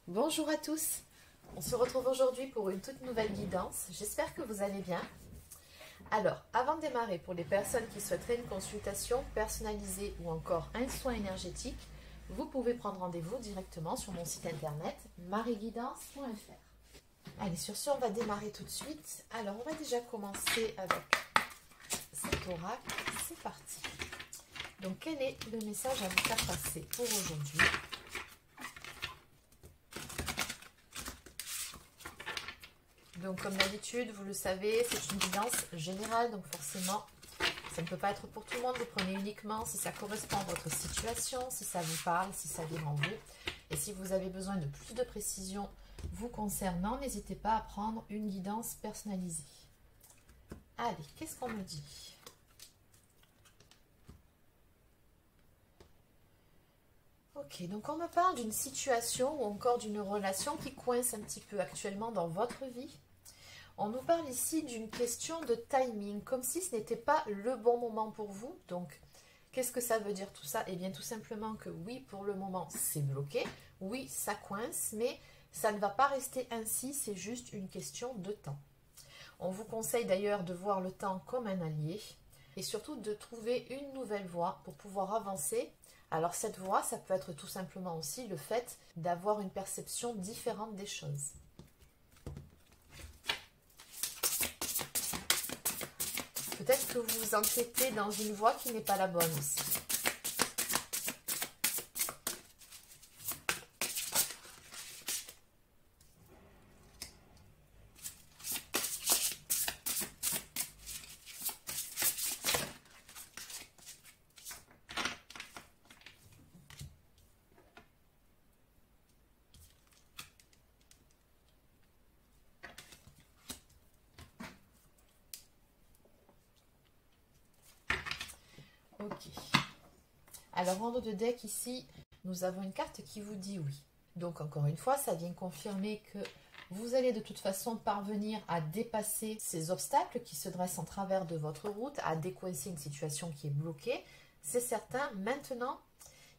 Bonjour à tous, on se retrouve aujourd'hui pour une toute nouvelle guidance, j'espère que vous allez bien. Alors, avant de démarrer, pour les personnes qui souhaiteraient une consultation personnalisée ou encore un soin énergétique, vous pouvez prendre rendez-vous directement sur mon site internet marieguidance.fr. Allez, sur ce, on va démarrer tout de suite. Alors, on va déjà commencer avec cet oracle, c'est parti. Donc, quel est le message à vous faire passer pour aujourd'hui ? Donc comme d'habitude, vous le savez, c'est une guidance générale, donc forcément, ça ne peut pas être pour tout le monde. Vous prenez uniquement si ça correspond à votre situation, si ça vous parle, si ça vient en vous. Et si vous avez besoin de plus de précision vous concernant, n'hésitez pas à prendre une guidance personnalisée. Allez, qu'est-ce qu'on me dit ? Ok, donc on me parle d'une situation ou encore d'une relation qui coince un petit peu actuellement dans votre vie. On nous parle ici d'une question de timing, comme si ce n'était pas le bon moment pour vous. Donc, qu'est-ce que ça veut dire tout ça? Eh bien, tout simplement que oui, pour le moment, c'est bloqué. Oui, ça coince, mais ça ne va pas rester ainsi, c'est juste une question de temps. On vous conseille d'ailleurs de voir le temps comme un allié et surtout de trouver une nouvelle voie pour pouvoir avancer. Alors, cette voie, ça peut être tout simplement aussi le fait d'avoir une perception différente des choses. Peut-être que vous vous entêtez dans une voie qui n'est pas la bonne aussi. Ok. Alors, en haut de deck, ici, nous avons une carte qui vous dit oui. Donc, encore une fois, ça vient confirmer que vous allez de toute façon parvenir à dépasser ces obstacles qui se dressent en travers de votre route, à décoincer une situation qui est bloquée. C'est certain. Maintenant,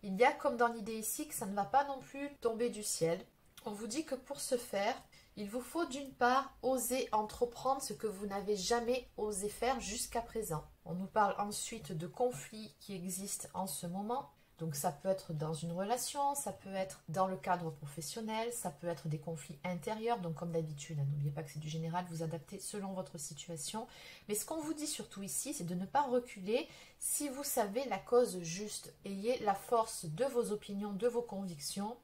il y a comme dans l'idée ici que ça ne va pas non plus tomber du ciel. On vous dit que pour ce faire, il vous faut d'une part oser entreprendre ce que vous n'avez jamais osé faire jusqu'à présent. On nous parle ensuite de conflits qui existent en ce moment. Donc ça peut être dans une relation, ça peut être dans le cadre professionnel, ça peut être des conflits intérieurs. Donc comme d'habitude, n'oubliez pas que c'est du général, vous adaptez selon votre situation. Mais ce qu'on vous dit surtout ici, c'est de ne pas reculer si vous savez la cause juste. Ayez la force de vos opinions, de vos convictions.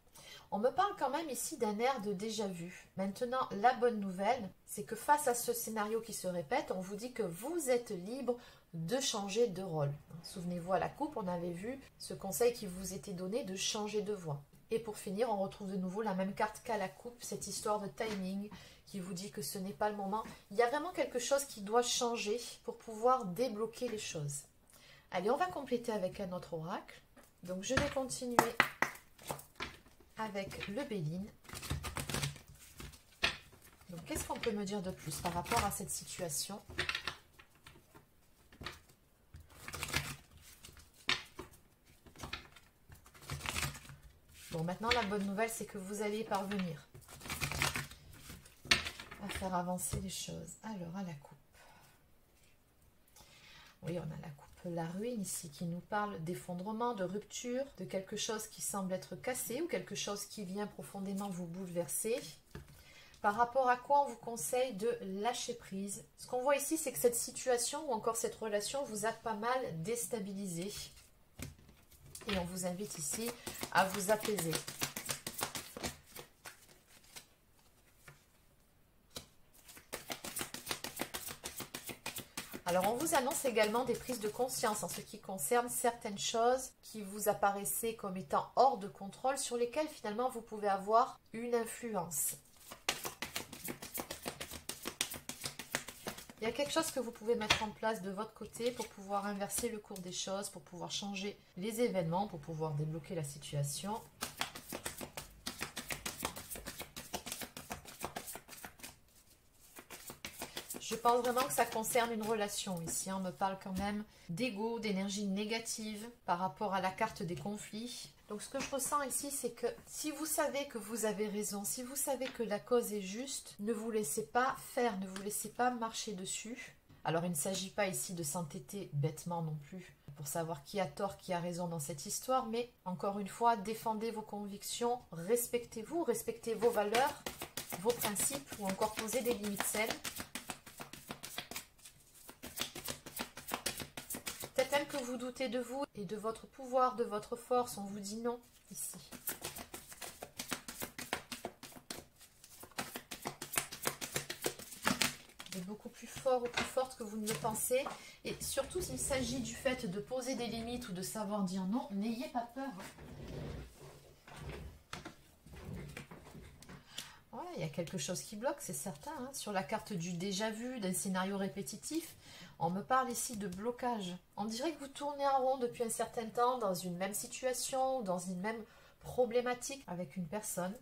On me parle quand même ici d'un air de déjà-vu. Maintenant, la bonne nouvelle, c'est que face à ce scénario qui se répète, on vous dit que vous êtes libre de changer de rôle. Souvenez-vous, à la coupe, on avait vu ce conseil qui vous était donné de changer de voie. Et pour finir, on retrouve de nouveau la même carte qu'à la coupe, cette histoire de timing qui vous dit que ce n'est pas le moment. Il y a vraiment quelque chose qui doit changer pour pouvoir débloquer les choses. Allez, on va compléter avec un autre oracle. Donc, je vais continuer avec le Béline. Donc, qu'est-ce qu'on peut me dire de plus par rapport à cette situation ? Bon, maintenant, la bonne nouvelle, c'est que vous allez parvenir à faire avancer les choses. Alors, à la coupe. Oui, on a la coupe, la ruine ici, qui nous parle d'effondrement, de rupture, de quelque chose qui semble être cassé ou quelque chose qui vient profondément vous bouleverser. Par rapport à quoi on vous conseille de lâcher prise. Ce qu'on voit ici, c'est que cette situation ou encore cette relation vous a pas mal déstabilisé. Et on vous invite ici à vous apaiser. Alors, on vous annonce également des prises de conscience en ce qui concerne certaines choses qui vous apparaissaient comme étant hors de contrôle, sur lesquelles finalement vous pouvez avoir une influence. Il y a quelque chose que vous pouvez mettre en place de votre côté pour pouvoir inverser le cours des choses, pour pouvoir changer les événements, pour pouvoir débloquer la situation. Je pense vraiment que ça concerne une relation ici. On me parle quand même d'ego, d'énergie négative par rapport à la carte des conflits. Donc ce que je ressens ici, c'est que si vous savez que vous avez raison, si vous savez que la cause est juste, ne vous laissez pas faire, ne vous laissez pas marcher dessus. Alors il ne s'agit pas ici de s'entêter bêtement non plus pour savoir qui a tort, qui a raison dans cette histoire, mais encore une fois, défendez vos convictions, respectez-vous, respectez vos valeurs, vos principes ou encore posez des limites saines. Peut-être même que vous doutez de vous et de votre pouvoir, de votre force, on vous dit non ici. Vous êtes beaucoup plus fort ou plus forte que vous ne le pensez. Et surtout, s'il s'agit du fait de poser des limites ou de savoir dire non, n'ayez pas peur. Voilà, il y a quelque chose qui bloque, c'est certain. Hein. Sur la carte du déjà vu, d'un scénario répétitif, on me parle ici de blocage. On dirait que vous tournez en rond depuis un certain temps dans une même situation, dans une même problématique avec une personne.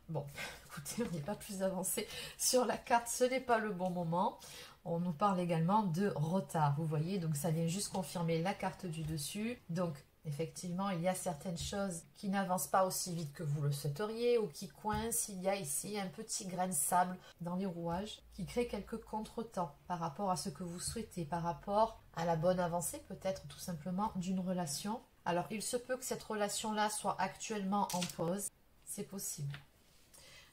Bon, écoutez, on n'est pas plus avancé sur la carte, ce n'est pas le bon moment. On nous parle également de retard, vous voyez, donc ça vient juste confirmer la carte du dessus. Donc, effectivement, il y a certaines choses qui n'avancent pas aussi vite que vous le souhaiteriez ou qui coincent. Il y a ici un petit grain de sable dans les rouages qui crée quelques contretemps par rapport à ce que vous souhaitez, par rapport à la bonne avancée peut-être tout simplement d'une relation. Alors, il se peut que cette relation-là soit actuellement en pause, c'est possible.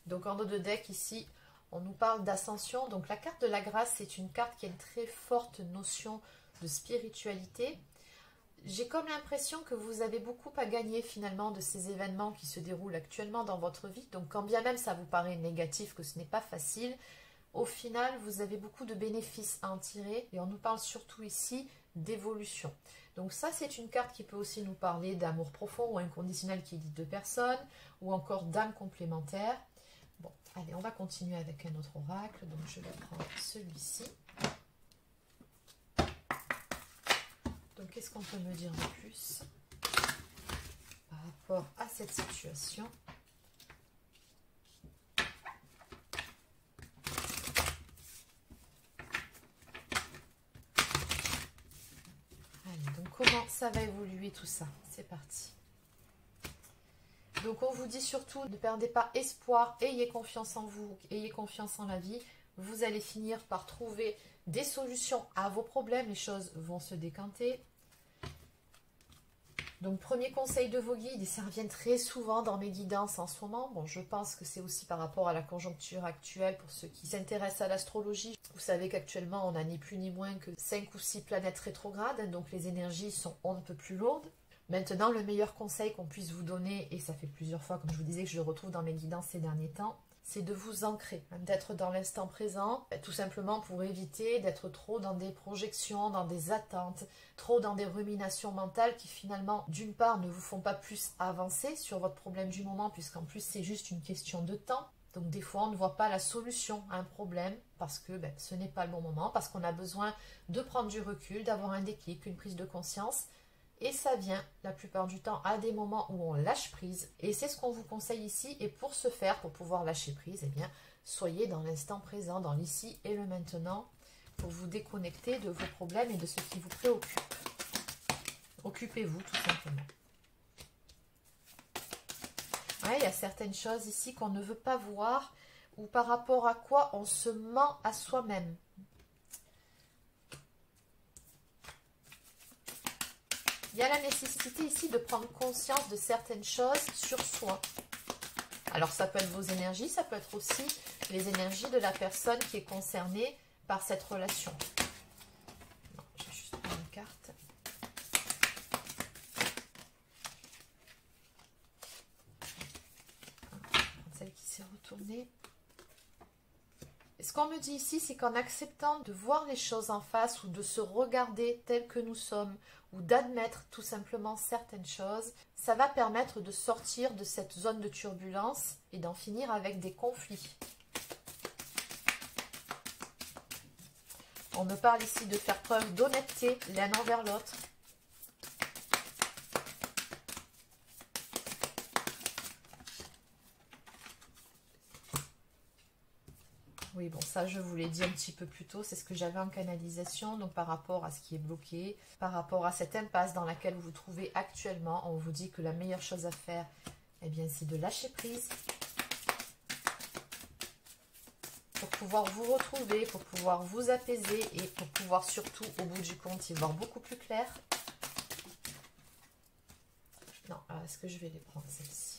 Donc, en dos de deck ici, on nous parle d'ascension. Donc, la carte de la grâce, c'est une carte qui a une très forte notion de spiritualité. J'ai comme l'impression que vous avez beaucoup à gagner finalement de ces événements qui se déroulent actuellement dans votre vie. Donc, quand bien même ça vous paraît négatif, que ce n'est pas facile, au final, vous avez beaucoup de bénéfices à en tirer. Et on nous parle surtout ici d'évolution. Donc ça, c'est une carte qui peut aussi nous parler d'amour profond ou inconditionnel qui lie deux personnes, ou encore d'âme complémentaire. Bon, allez, on va continuer avec un autre oracle. Donc, je vais prendre celui-ci. Donc, qu'est-ce qu'on peut me dire de plus par rapport à cette situation? Allez, donc comment ça va évoluer tout ça? C'est parti. Donc, on vous dit surtout, ne perdez pas espoir, ayez confiance en vous, ayez confiance en la vie. Vous allez finir par trouver des solutions à vos problèmes, les choses vont se décanter. Donc, premier conseil de vos guides, et ça revient très souvent dans mes guidances en ce moment. Bon, je pense que c'est aussi par rapport à la conjoncture actuelle pour ceux qui s'intéressent à l'astrologie. Vous savez qu'actuellement, on n'a ni plus ni moins que 5 ou 6 planètes rétrogrades, donc les énergies sont on ne peut plus lourdes. Maintenant, le meilleur conseil qu'on puisse vous donner, et ça fait plusieurs fois, comme je vous disais, que je le retrouve dans mes guidances ces derniers temps, c'est de vous ancrer, d'être dans l'instant présent, tout simplement pour éviter d'être trop dans des projections, dans des attentes, trop dans des ruminations mentales qui finalement, d'une part, ne vous font pas plus avancer sur votre problème du moment, puisqu'en plus c'est juste une question de temps. Donc des fois, on ne voit pas la solution à un problème parce que ce n'est pas le bon moment, parce qu'on a besoin de prendre du recul, d'avoir un déclic, une prise de conscience. Et ça vient la plupart du temps à des moments où on lâche prise. Et c'est ce qu'on vous conseille ici. Et pour ce faire, pour pouvoir lâcher prise, eh bien, soyez dans l'instant présent, dans l'ici et le maintenant, pour vous déconnecter de vos problèmes et de ce qui vous préoccupe. Occupez-vous tout simplement. Ouais, il y a certaines choses ici qu'on ne veut pas voir ou par rapport à quoi on se ment à soi-même. Il y a la nécessité ici de prendre conscience de certaines choses sur soi. Alors ça peut être vos énergies, ça peut être aussi les énergies de la personne qui est concernée par cette relation. Non, je vais juste prendre une carte. Celle qui s'est retournée. Ce qu'on me dit ici, c'est qu'en acceptant de voir les choses en face ou de se regarder tel que nous sommes ou d'admettre tout simplement certaines choses, ça va permettre de sortir de cette zone de turbulence et d'en finir avec des conflits. On me parle ici de faire preuve d'honnêteté l'un envers l'autre. Oui, bon, ça, je vous l'ai dit un petit peu plus tôt. C'est ce que j'avais en canalisation. Donc, par rapport à ce qui est bloqué, par rapport à cette impasse dans laquelle vous vous trouvez actuellement, on vous dit que la meilleure chose à faire, eh bien, c'est de lâcher prise. Pour pouvoir vous retrouver, pour pouvoir vous apaiser et pour pouvoir surtout, au bout du compte, y voir beaucoup plus clair. Non, est-ce que je vais les prendre, celles-ci?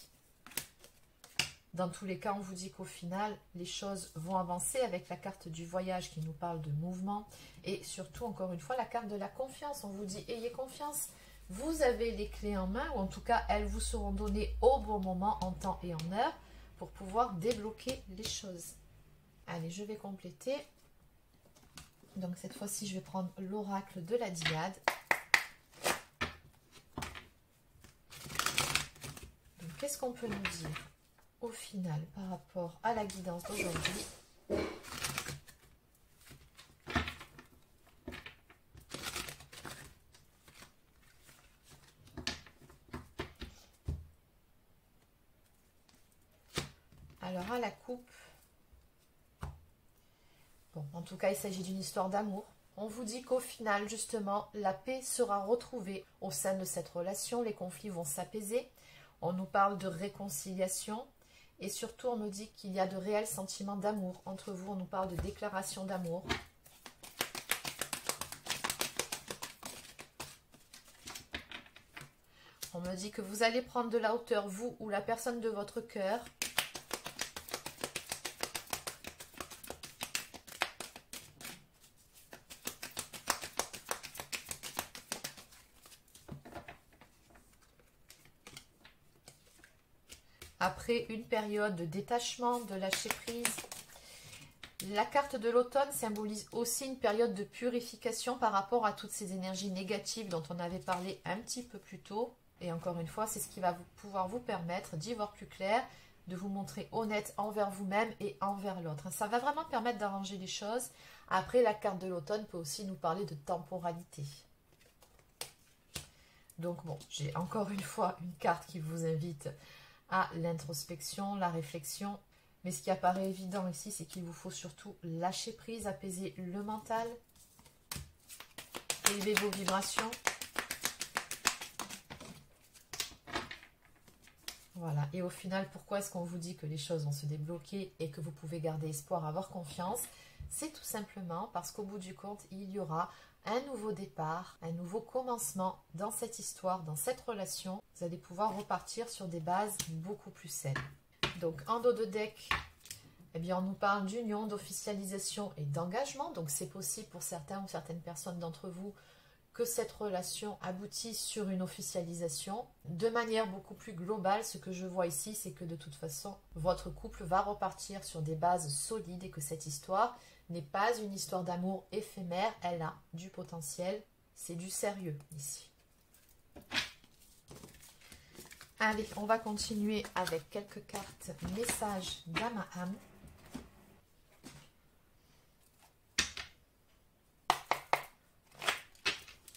Dans tous les cas, on vous dit qu'au final, les choses vont avancer avec la carte du voyage qui nous parle de mouvement. Et surtout, encore une fois, la carte de la confiance. On vous dit, ayez confiance, vous avez les clés en main, ou en tout cas, elles vous seront données au bon moment, en temps et en heure, pour pouvoir débloquer les choses. Allez, je vais compléter. Donc, cette fois-ci, je vais prendre l'oracle de la Diade. Donc, qu'est-ce qu'on peut nous dire au final par rapport à la guidance d'aujourd'hui? Alors, à la coupe, bon, en tout cas, il s'agit d'une histoire d'amour. On vous dit qu'au final, justement, la paix sera retrouvée au sein de cette relation. Les conflits vont s'apaiser. On nous parle de réconciliation. Et surtout, on nous dit qu'il y a de réels sentiments d'amour entre vous. On nous parle de déclaration d'amour. On me dit que vous allez prendre de la hauteur, vous ou la personne de votre cœur. Après une période de détachement, de lâcher prise. La carte de l'automne symbolise aussi une période de purification par rapport à toutes ces énergies négatives dont on avait parlé un petit peu plus tôt. Et encore une fois, c'est ce qui va pouvoir vous permettre d'y voir plus clair, de vous montrer honnête envers vous-même et envers l'autre. Ça va vraiment permettre d'arranger les choses. Après, la carte de l'automne peut aussi nous parler de temporalité. Donc bon, j'ai encore une fois une carte qui vous invite à l'introspection, la réflexion. Mais ce qui apparaît évident ici, c'est qu'il vous faut surtout lâcher prise, apaiser le mental, élever vos vibrations. Voilà, et au final, pourquoi est-ce qu'on vous dit que les choses vont se débloquer et que vous pouvez garder espoir, avoir confiance? C'est tout simplement parce qu'au bout du compte, il y aura un nouveau départ, un nouveau commencement dans cette histoire, dans cette relation. Vous allez pouvoir repartir sur des bases beaucoup plus saines. Donc, en dos de deck, eh bien, on nous parle d'union, d'officialisation et d'engagement. Donc, c'est possible pour certains ou certaines personnes d'entre vous que cette relation aboutisse sur une officialisation. De manière beaucoup plus globale, ce que je vois ici, c'est que de toute façon, votre couple va repartir sur des bases solides et que cette histoire n'est pas une histoire d'amour éphémère, elle a du potentiel, c'est du sérieux ici. Allez, on va continuer avec quelques cartes messages d'Ama-Am.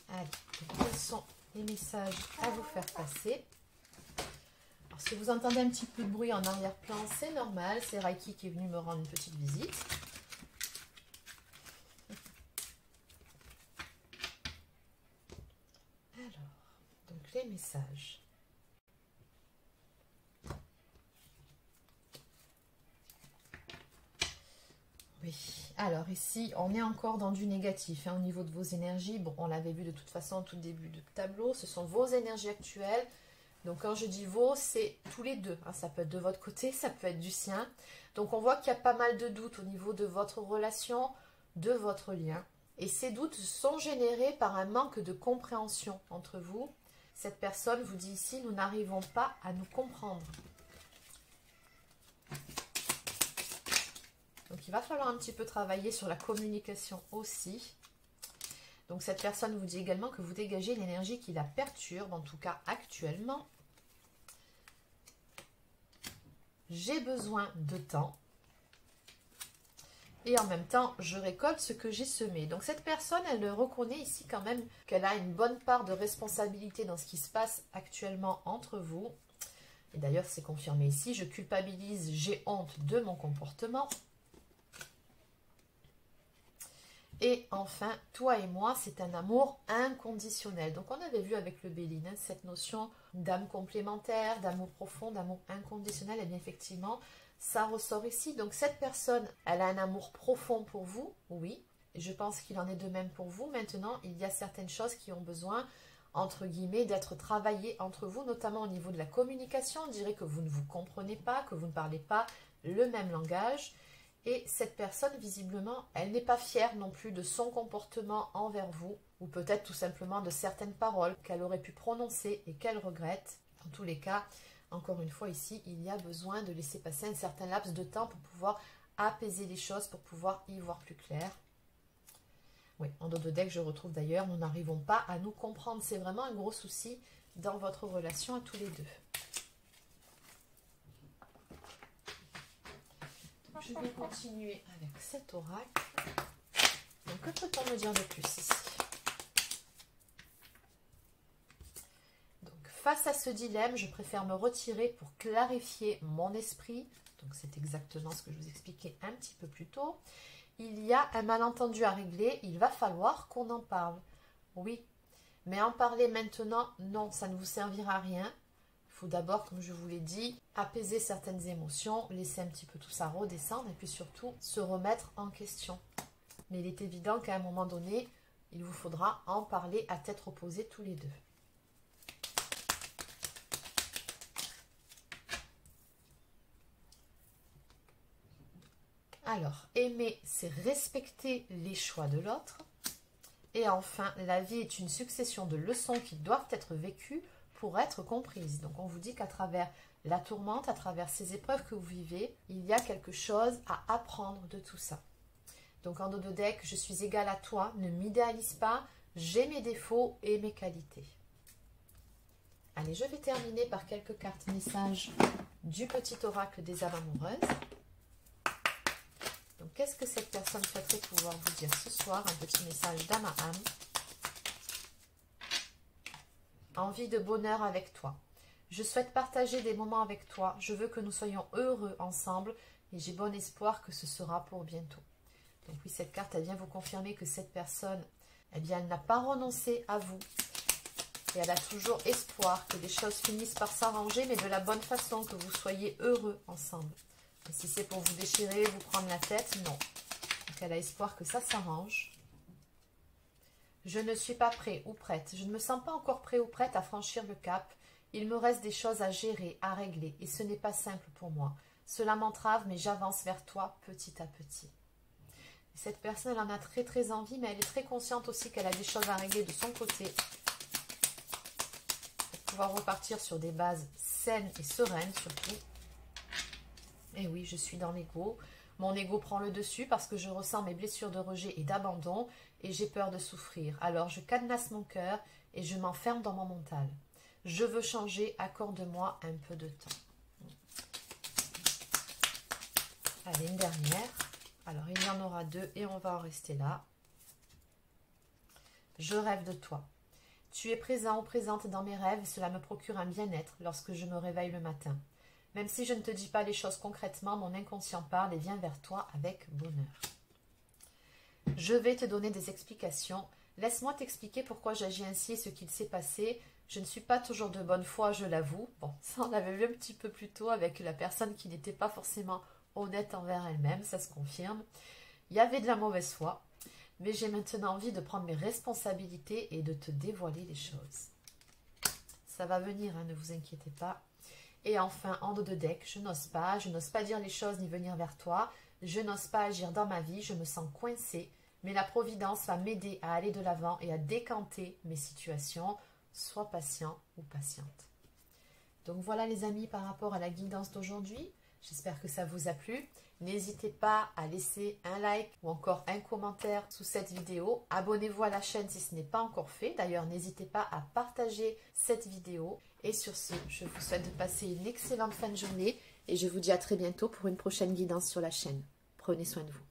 Allez, quels sont les messages à vous faire passer? Alors, si vous entendez un petit peu de bruit en arrière-plan, c'est normal, c'est Reiki qui est venu me rendre une petite visite. Alors, donc les messages. Oui, alors ici, on est encore dans du négatif au niveau de vos énergies. Bon, on l'avait vu de toute façon au tout début du tableau, ce sont vos énergies actuelles. Donc quand je dis vos, c'est tous les deux. Ça peut être de votre côté, ça peut être du sien. Donc on voit qu'il y a pas mal de doutes au niveau de votre relation, de votre lien. Et ces doutes sont générés par un manque de compréhension entre vous. Cette personne vous dit ici, nous n'arrivons pas à nous comprendre. Donc, il va falloir un petit peu travailler sur la communication aussi. Donc, cette personne vous dit également que vous dégagez l'énergie qui la perturbe, en tout cas actuellement. J'ai besoin de temps. Et en même temps, je récolte ce que j'ai semé. Donc, cette personne, elle reconnaît ici quand même qu'elle a une bonne part de responsabilité dans ce qui se passe actuellement entre vous. Et d'ailleurs, c'est confirmé ici. Je culpabilise, j'ai honte de mon comportement. Et enfin, toi et moi, c'est un amour inconditionnel. Donc on avait vu avec le Béline, hein, cette notion d'âme complémentaire, d'amour profond, d'amour inconditionnel. Et bien effectivement, ça ressort ici. Donc cette personne, elle a un amour profond pour vous, oui. Et je pense qu'il en est de même pour vous. Maintenant, il y a certaines choses qui ont besoin, entre guillemets, d'être travaillées entre vous, notamment au niveau de la communication. On dirait que vous ne vous comprenez pas, que vous ne parlez pas le même langage. Et cette personne, visiblement, elle n'est pas fière non plus de son comportement envers vous, ou peut-être tout simplement de certaines paroles qu'elle aurait pu prononcer et qu'elle regrette. En tous les cas, encore une fois ici, il y a besoin de laisser passer un certain laps de temps pour pouvoir apaiser les choses, pour pouvoir y voir plus clair. Oui, en dos de deck, je retrouve d'ailleurs, nous n'arrivons pas à nous comprendre. C'est vraiment un gros souci dans votre relation à tous les deux. Je vais continuer avec cet oracle. Donc, que peut-on me dire de plus ici? Donc, face à ce dilemme, je préfère me retirer pour clarifier mon esprit. Donc, c'est exactement ce que je vous expliquais un petit peu plus tôt. Il y a un malentendu à régler, il va falloir qu'on en parle. Oui, mais en parler maintenant, non, ça ne vous servira à rien. Il faut d'abord, comme je vous l'ai dit, apaiser certaines émotions, laisser un petit peu tout ça redescendre et puis surtout se remettre en question. Mais il est évident qu'à un moment donné, il vous faudra en parler à tête reposée tous les deux. Alors, aimer, c'est respecter les choix de l'autre. Et enfin, la vie est une succession de leçons qui doivent être vécues pour être comprise. Donc on vous dit qu'à travers la tourmente, à travers ces épreuves que vous vivez, il y a quelque chose à apprendre de tout ça. Donc en dos de deck, je suis égale à toi, ne m'idéalise pas, j'ai mes défauts et mes qualités. Allez, je vais terminer par quelques cartes messages du petit oracle des âmes amoureuses. Donc qu'est-ce que cette personne souhaiterait pouvoir vous dire ce soir? Un petit message d'âme à âme. Envie de bonheur avec toi. Je souhaite partager des moments avec toi. Je veux que nous soyons heureux ensemble et j'ai bon espoir que ce sera pour bientôt. Donc oui, cette carte, elle vient vous confirmer que cette personne, eh bien, elle n'a pas renoncé à vous. Et elle a toujours espoir que les choses finissent par s'arranger, mais de la bonne façon, que vous soyez heureux ensemble. Et si c'est pour vous déchirer, vous prendre la tête, non. Donc elle a espoir que ça s'arrange. Je ne suis pas prêt ou prête. Je ne me sens pas encore prêt ou prête à franchir le cap. Il me reste des choses à gérer, à régler, et ce n'est pas simple pour moi. Cela m'entrave, mais j'avance vers toi petit à petit. Et cette personne, elle en a très très envie, mais elle est très consciente aussi qu'elle a des choses à régler de son côté. Pour pouvoir repartir sur des bases saines et sereines surtout. Et oui, je suis dans l'ego. Mon ego prend le dessus parce que je ressens mes blessures de rejet et d'abandon et j'ai peur de souffrir. Alors je cadenasse mon cœur et je m'enferme dans mon mental. Je veux changer, accorde-moi un peu de temps. Allez, une dernière. Alors, il y en aura deux et on va en rester là. Je rêve de toi. Tu es présent ou présente dans mes rêves et cela me procure un bien-être lorsque je me réveille le matin. Même si je ne te dis pas les choses concrètement, mon inconscient parle et vient vers toi avec bonheur. Je vais te donner des explications. Laisse-moi t'expliquer pourquoi j'agis ainsi et ce qu'il s'est passé. Je ne suis pas toujours de bonne foi, je l'avoue. Bon, ça on l'avait vu un petit peu plus tôt avec la personne qui n'était pas forcément honnête envers elle-même, ça se confirme. Il y avait de la mauvaise foi, mais j'ai maintenant envie de prendre mes responsabilités et de te dévoiler les choses. Ça va venir, hein, ne vous inquiétez pas. Et enfin, en dos de deck, je n'ose pas dire les choses ni venir vers toi. Je n'ose pas agir dans ma vie, je me sens coincée. Mais la Providence va m'aider à aller de l'avant et à décanter mes situations. Sois patient ou patiente. Donc voilà les amis par rapport à la guidance d'aujourd'hui. J'espère que ça vous a plu. N'hésitez pas à laisser un like ou encore un commentaire sous cette vidéo. Abonnez-vous à la chaîne si ce n'est pas encore fait. D'ailleurs, n'hésitez pas à partager cette vidéo. Et sur ce, je vous souhaite de passer une excellente fin de journée et je vous dis à très bientôt pour une prochaine guidance sur la chaîne. Prenez soin de vous.